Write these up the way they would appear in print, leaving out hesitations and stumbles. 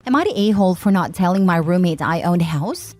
Am I the a-hole for not telling my roommate I owned a house?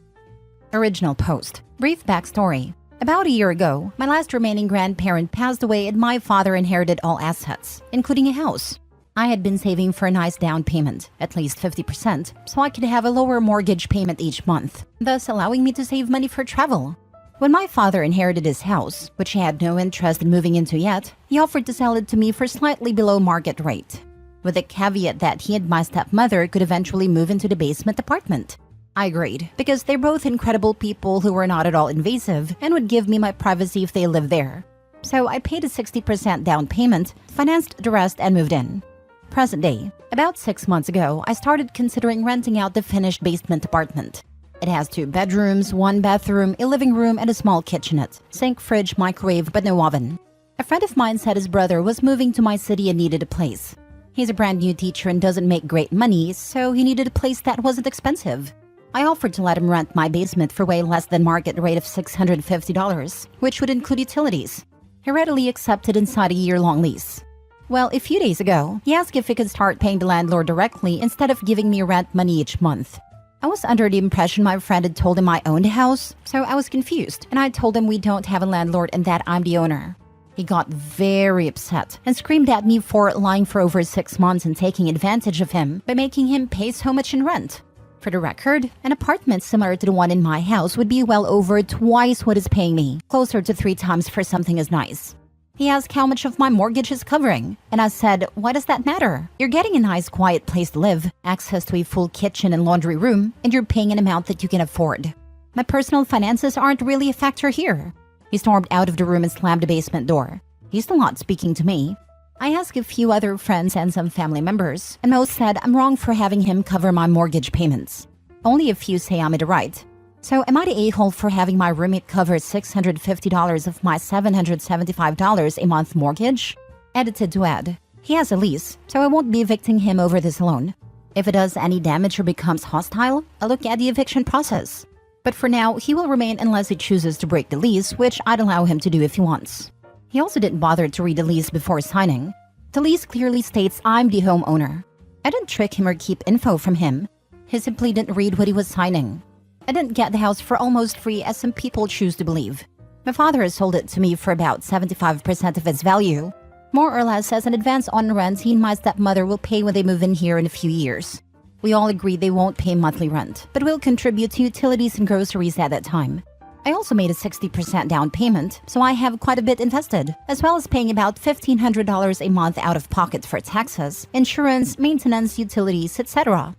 Original post. Brief backstory. About a year ago, my last remaining grandparent passed away and my father inherited all assets, including a house. I had been saving for a nice down payment, at least 50%, so I could have a lower mortgage payment each month, thus allowing me to save money for travel. When my father inherited his house, which he had no interest in moving into yet, he offered to sell it to me for slightly below market rate, with the caveat that he and my stepmother could eventually move into the basement apartment. I agreed, because they're both incredible people who were not at all invasive and would give me my privacy if they lived there. So I paid a 60% down payment, financed the rest, and moved in. Present day. About 6 months ago, I started considering renting out the finished basement apartment. It has 2 bedrooms, 1 bathroom, a living room, and a small kitchenette, sink, fridge, microwave, but no oven. A friend of mine said his brother was moving to my city and needed a place. He's a brand new teacher and doesn't make great money, so he needed a place that wasn't expensive. I offered to let him rent my basement for way less than market rate of $650, which would include utilities. He readily accepted inside a year-long lease. Well, a few days ago, he asked if he could start paying the landlord directly instead of giving me rent money each month. I was under the impression my friend had told him I owned a house, so I was confused, and I told him we don't have a landlord and that I'm the owner. He got very upset and screamed at me for lying for over 6 months and taking advantage of him by making him pay so much in rent. For the record, an apartment similar to the one in my house would be well over twice what he's paying me, closer to 3 times for something as nice. He asked how much of my mortgage is covering, and I said, why does that matter? You're getting a nice quiet place to live, access to a full kitchen and laundry room, and you're paying an amount that you can afford. My personal finances aren't really a factor here. He stormed out of the room and slammed the basement door. He's still not speaking to me. I asked a few other friends and some family members, and most said I'm wrong for having him cover my mortgage payments. Only a few say I'm in the right. So am I the a-hole for having my roommate cover $650 of my $775 a month mortgage? Edited to add, he has a lease, so I won't be evicting him over this alone. If it does any damage or becomes hostile, I'll look at the eviction process. But for now, he will remain unless he chooses to break the lease, which I'd allow him to do if he wants. He also didn't bother to read the lease before signing. The lease clearly states I'm the homeowner. I didn't trick him or keep info from him. He simply didn't read what he was signing. I didn't get the house for almost free as some people choose to believe. My father has sold it to me for about 75% of its value, more or less as an advance on rent he and my stepmother will pay when they move in here in a few years. We all agree they won't pay monthly rent, but will contribute to utilities and groceries at that time. I also made a 60% down payment, so I have quite a bit invested, as well as paying about $1,500 a month out of pocket for taxes, insurance, maintenance, utilities, etc.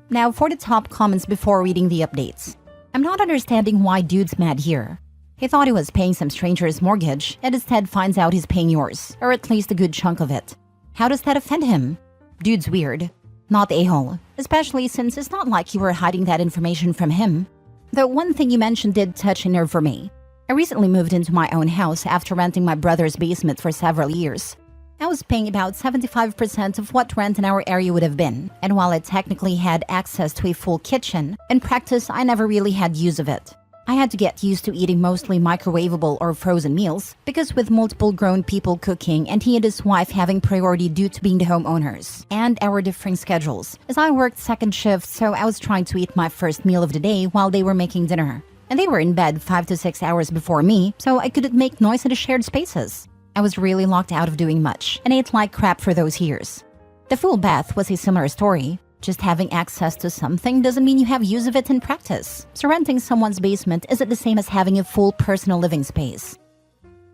Now for the top comments before reading the updates. I'm not understanding why dude's mad here. He thought he was paying some stranger's mortgage, and instead finds out he's paying yours, or at least a good chunk of it. How does that offend him? Dude's weird. Not a-hole, especially since it's not like you were hiding that information from him. Though one thing you mentioned did touch a nerve for me. I recently moved into my own house after renting my brother's basement for several years. I was paying about 75% of what rent in our area would have been, and while I technically had access to a full kitchen, in practice I never really had use of it. I had to get used to eating mostly microwavable or frozen meals, because with multiple grown people cooking and he and his wife having priority due to being the homeowners, and our differing schedules, as I worked second shift, so I was trying to eat my first meal of the day while they were making dinner. And they were in bed 5 to 6 hours before me, so I couldn't make noise in the shared spaces. I was really locked out of doing much, and ate like crap for those years. The full bath was a similar story. Just having access to something doesn't mean you have use of it in practice. So renting someone's basement isn't the same as having a full personal living space.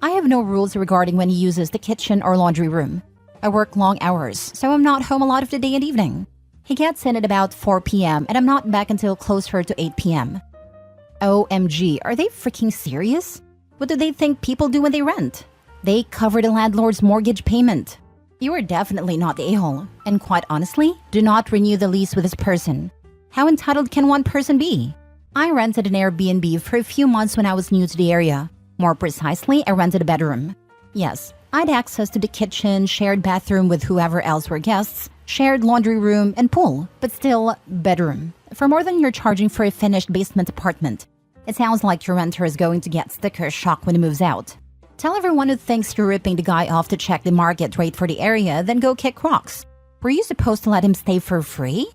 I have no rules regarding when he uses the kitchen or laundry room. I work long hours, so I'm not home a lot of the day and evening. He gets in at about 4 p.m. and I'm not back until closer to 8 p.m. OMG, are they freaking serious? What do they think people do when they rent? They cover the landlord's mortgage payment. You are definitely not the a-hole, and quite honestly, do not renew the lease with this person. How entitled can one person be? I rented an Airbnb for a few months when I was new to the area. More precisely, I rented a bedroom. Yes, I had access to the kitchen, shared bathroom with whoever else were guests, shared laundry room, and pool, but still, bedroom. For more than you're charging for a finished basement apartment. It sounds like your renter is going to get sticker shock when he moves out. Tell everyone who thinks you're ripping the guy off to check the market rate for the area, then go kick rocks. Were you supposed to let him stay for free?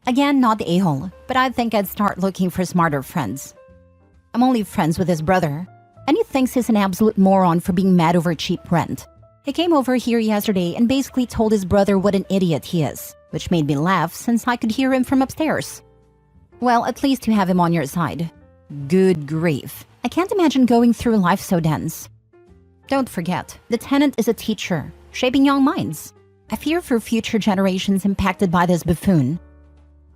Again, not the a-hole, but I think I'd start looking for smarter friends. I'm only friends with his brother, and he thinks he's an absolute moron for being mad over cheap rent. He came over here yesterday and basically told his brother what an idiot he is, which made me laugh since I could hear him from upstairs. Well, at least you have him on your side. Good grief. I can't imagine going through life so dense. Don't forget, the tenant is a teacher, shaping young minds. I fear for future generations impacted by this buffoon.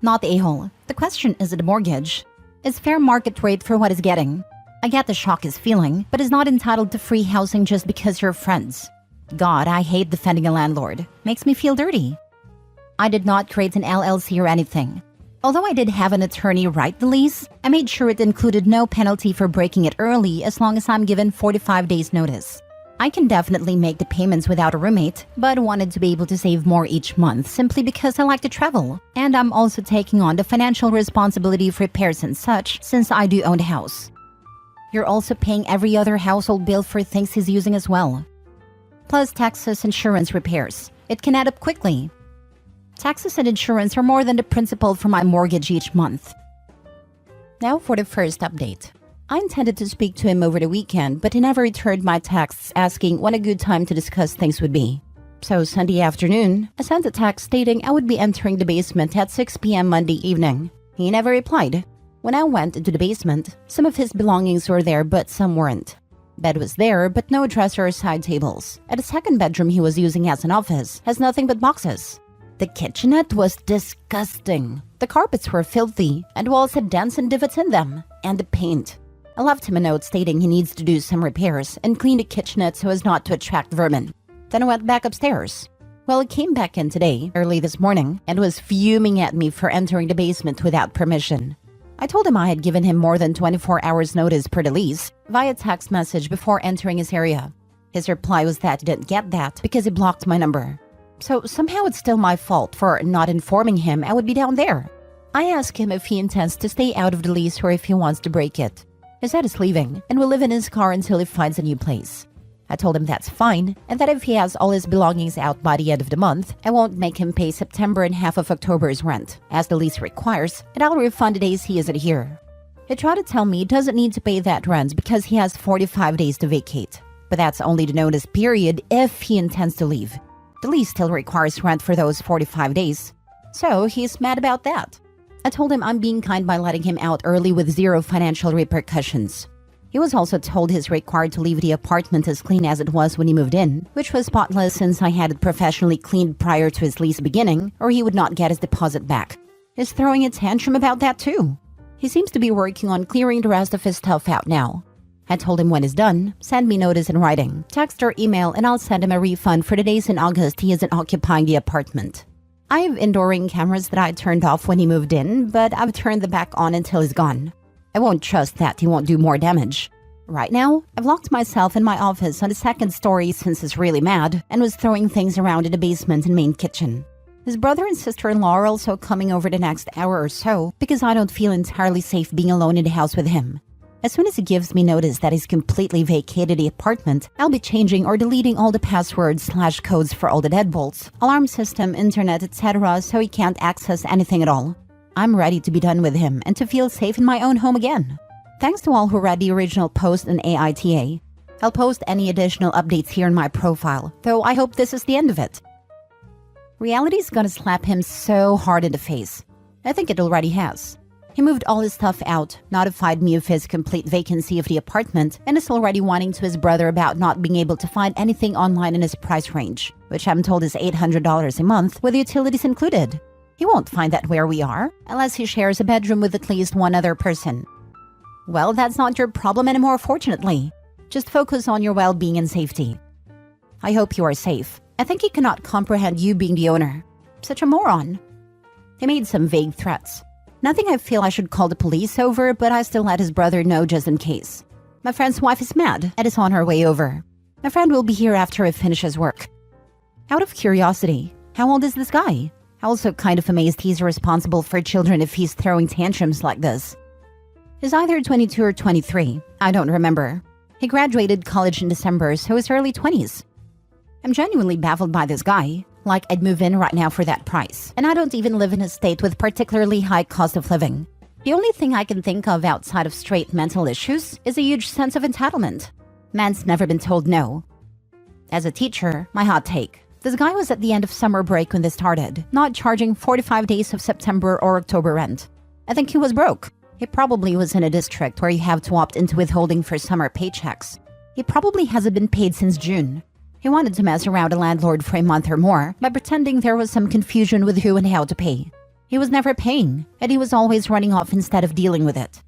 Not the a-hole. The question is the mortgage. Is fair market rate for what he's getting. I get the shock he's feeling, but is not entitled to free housing just because you're friends. God, I hate defending a landlord. Makes me feel dirty. I did not create an LLC or anything. Although I did have an attorney write the lease, I made sure it included no penalty for breaking it early as long as I'm given 45 days notice. I can definitely make the payments without a roommate, but wanted to be able to save more each month simply because I like to travel. And I'm also taking on the financial responsibility for repairs and such since I do own the house. You're also paying every other household bill for things he's using as well. Plus taxes, insurance, repairs. It can add up quickly. Taxes and insurance are more than the principal for my mortgage each month. Now for the first update. I intended to speak to him over the weekend, but he never returned my texts asking when a good time to discuss things would be. So Sunday afternoon, I sent a text stating I would be entering the basement at 6 p.m. Monday evening. He never replied. When I went into the basement, some of his belongings were there but some weren't. Bed was there but no dresser or side tables. And the second bedroom he was using as an office has nothing but boxes. The kitchenette was disgusting. The carpets were filthy and walls had dents and divots in them. And the paint. I left him a note stating he needs to do some repairs and clean the kitchenette so as not to attract vermin. Then I went back upstairs. Well, he came back in today, early this morning, and was fuming at me for entering the basement without permission. I told him I had given him more than 24 hours notice per the lease via text message before entering his area. His reply was that he didn't get that because he blocked my number. So somehow it's still my fault for not informing him I would be down there. I asked him if he intends to stay out of the lease or if he wants to break it. He said he's leaving and will live in his car until he finds a new place. I told him that's fine and that if he has all his belongings out by the end of the month, I won't make him pay September and half of October's rent, as the lease requires, and I'll refund the days he isn't here. He tried to tell me he doesn't need to pay that rent because he has 45 days to vacate. But that's only the notice period if he intends to leave. The lease still requires rent for those 45 days. So he's mad about that. I told him I'm being kind by letting him out early with zero financial repercussions. He was also told he's required to leave the apartment as clean as it was when he moved in, which was spotless since I had it professionally cleaned prior to his lease beginning, or he would not get his deposit back. He's throwing a tantrum about that too. He seems to be working on clearing the rest of his stuff out now. I told him when he's done, send me notice in writing, text or email, and I'll send him a refund for the days in August he isn't occupying the apartment. I have indoor ring cameras that I turned off when he moved in, but I've turned them back on until he's gone. I won't trust that he won't do more damage. Right now, I've locked myself in my office on the second story since he's really mad and was throwing things around in the basement and main kitchen. His brother and sister-in-law are also coming over the next hour or so because I don't feel entirely safe being alone in the house with him. As soon as he gives me notice that he's completely vacated the apartment, I'll be changing or deleting all the passwords/codes for all the deadbolts, alarm system, internet, etc. so he can't access anything at all. I'm ready to be done with him and to feel safe in my own home again. Thanks to all who read the original post on AITA. I'll post any additional updates here in my profile, though I hope this is the end of it. Reality's gonna slap him so hard in the face. I think it already has. He moved all his stuff out, notified me of his complete vacancy of the apartment, and is already whining to his brother about not being able to find anything online in his price range, which I'm told is $800 a month with utilities included. He won't find that where we are, unless he shares a bedroom with at least one other person. Well, that's not your problem anymore, fortunately. Just focus on your well-being and safety. I hope you are safe. I think he cannot comprehend you being the owner. Such a moron. He made some vague threats. Nothing I feel I should call the police over, but I still let his brother know just in case. My friend's wife is mad and is on her way over. My friend will be here after he finishes work. Out of curiosity, how old is this guy? Also kind of amazed he's responsible for children if he's throwing tantrums like this. He's either 22 or 23. I don't remember. He graduated college in December, so he's early 20s. I'm genuinely baffled by this guy. Like I'd move in right now for that price. And I don't even live in a state with particularly high cost of living. The only thing I can think of outside of straight mental issues is a huge sense of entitlement. Man's never been told no. As a teacher, my hot take. This guy was at the end of summer break when this started, not charging 45 days of September or October rent. I think he was broke. He probably was in a district where you have to opt into withholding for summer paychecks. He probably hasn't been paid since June. He wanted to mess around a landlord for a month or more by pretending there was some confusion with who and how to pay. He was never paying, and he was always running off instead of dealing with it.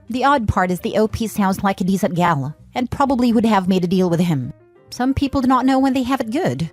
The odd part is the OP sounds like a decent gal, and probably would have made a deal with him. Some people do not know when they have it good.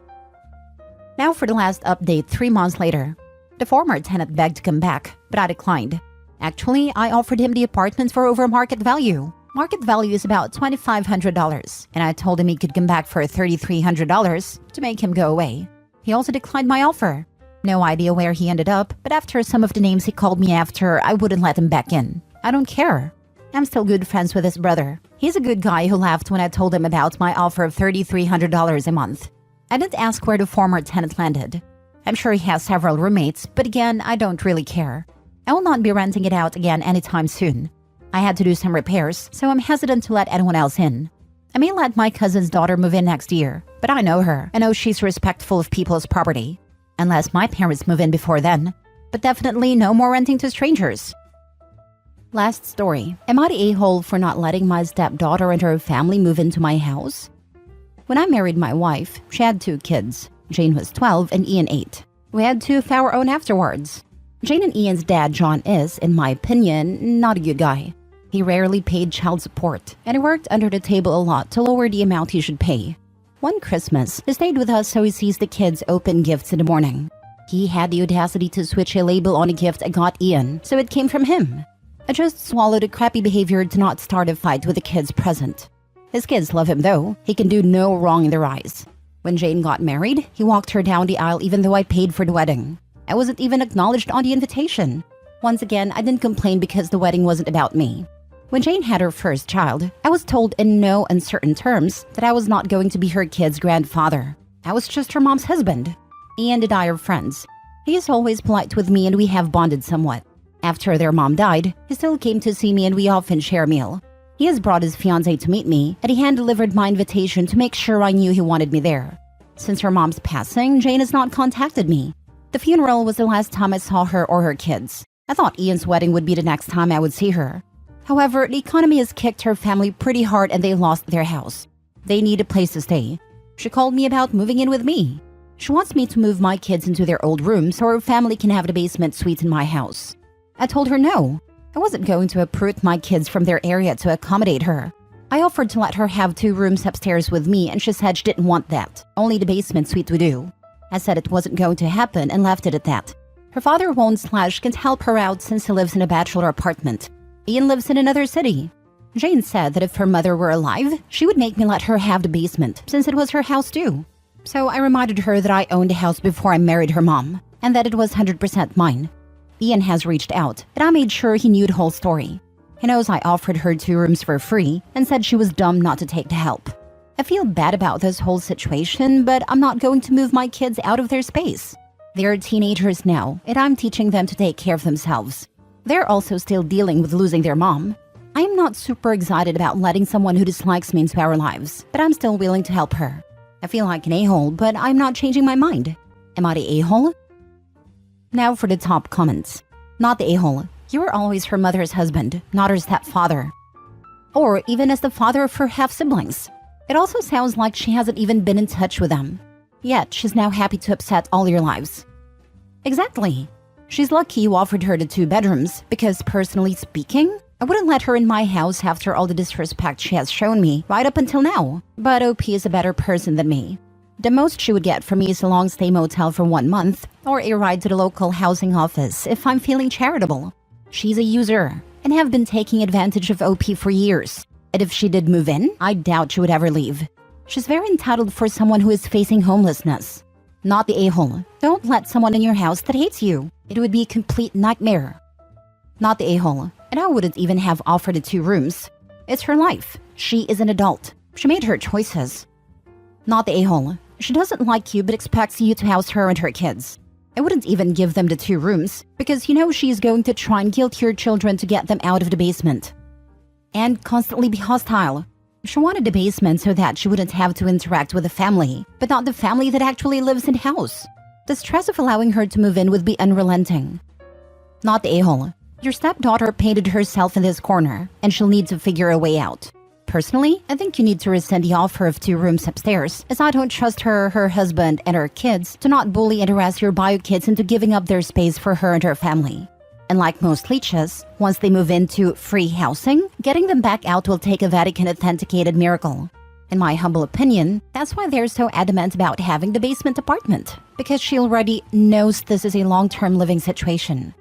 Now for the last update 3 months later. The former tenant begged to come back, but I declined. Actually, I offered him the apartment for over market value. Market value is about $2,500, and I told him he could come back for $3,300 to make him go away. He also declined my offer. No idea where he ended up, but after some of the names he called me after, I wouldn't let him back in. I don't care. I'm still good friends with his brother. He's a good guy who laughed when I told him about my offer of $3,300 a month. I didn't ask where the former tenant landed. I'm sure he has several roommates, but again, I don't really care. I will not be renting it out again anytime soon. I had to do some repairs, so I'm hesitant to let anyone else in. I may let my cousin's daughter move in next year, but I know her. I know she's respectful of people's property. Unless my parents move in before then. But definitely no more renting to strangers. Last story. Am I the a-hole for not letting my stepdaughter and her family move into my house? When I married my wife, she had 2 kids. Jane was 12 and Ian 8. We had 2 of our own afterwards. Jane and Ian's dad, John, is, in my opinion, not a good guy. He rarely paid child support, and he worked under the table a lot to lower the amount he should pay. One Christmas, he stayed with us so he sees the kids open gifts in the morning. He had the audacity to switch a label on a gift I got Ian, so it came from him. I just swallowed a crappy behavior to not start a fight with the kids present. His kids love him though. He can do no wrong in their eyes. When Jane got married, he walked her down the aisle even though I paid for the wedding. I wasn't even acknowledged on the invitation. Once again, I didn't complain because the wedding wasn't about me. When Jane had her first child, I was told in no uncertain terms that I was not going to be her kid's grandfather. I was just her mom's husband. Ian and I are friends. He is always polite with me and we have bonded somewhat. After their mom died, he still came to see me and we often share a meal. He has brought his fiancée to meet me, and he hand-delivered my invitation to make sure I knew he wanted me there. Since her mom's passing, Jane has not contacted me. The funeral was the last time I saw her or her kids. I thought Ian's wedding would be the next time I would see her. However, the economy has kicked her family pretty hard and they lost their house. They need a place to stay. She called me about moving in with me. She wants me to move my kids into their old rooms so her family can have the basement suite in my house. I told her no. I wasn't going to uproot my kids from their area to accommodate her. I offered to let her have 2 rooms upstairs with me and she said she didn't want that. Only the basement suite would do. I said it wasn't going to happen and left it at that. Her father won't/can't help her out since he lives in a bachelor apartment. Ian lives in another city. Jane said that if her mother were alive, she would make me let her have the basement since it was her house too. So I reminded her that I owned a house before I married her mom and that it was 100% mine. Ian has reached out, but I made sure he knew the whole story. He knows I offered her 2 rooms for free and said she was dumb not to take the help. I feel bad about this whole situation, but I'm not going to move my kids out of their space. They're teenagers now, and I'm teaching them to take care of themselves. They're also still dealing with losing their mom. I am not super excited about letting someone who dislikes me into our lives, but I'm still willing to help her. I feel like an a-hole, but I'm not changing my mind. Am I the a-hole? Now for the top comments. Not the a-hole. You were always her mother's husband, not her stepfather. Or even as the father of her half-siblings. It also sounds like she hasn't even been in touch with them. Yet she's now happy to upset all your lives. Exactly. She's lucky you offered her the 2 bedrooms, because personally speaking, I wouldn't let her in my house after all the disrespect she has shown me right up until now. But OP is a better person than me. The most she would get from me is a long-stay motel for 1 month, or a ride to the local housing office if I'm feeling charitable. She's a user, and have been taking advantage of OP for years. And if she did move in, I doubt she would ever leave. She's very entitled for someone who is facing homelessness. Not the a-hole. Don't let someone in your house that hates you. It would be a complete nightmare. Not the a-hole, and I wouldn't even have offered the 2 rooms. It's her life. She is an adult. She made her choices. Not the a-hole. She doesn't like you but expects you to house her and her kids. I wouldn't even give them the 2 rooms because you know she's going to try and guilt your children to get them out of the basement. And constantly be hostile. She wanted the basement so that she wouldn't have to interact with the family, but not the family that actually lives in the house. The stress of allowing her to move in would be unrelenting. Not the a-hole. Your stepdaughter painted herself in this corner, and she'll need to figure a way out. Personally, I think you need to rescind the offer of 2 rooms upstairs, as I don't trust her, her husband, and her kids to not bully and harass your bio kids into giving up their space for her and her family. And like most leeches, once they move into free housing, getting them back out will take a Vatican-authenticated miracle. In my humble opinion, that's why they're so adamant about having the basement apartment, because she already knows this is a long-term living situation.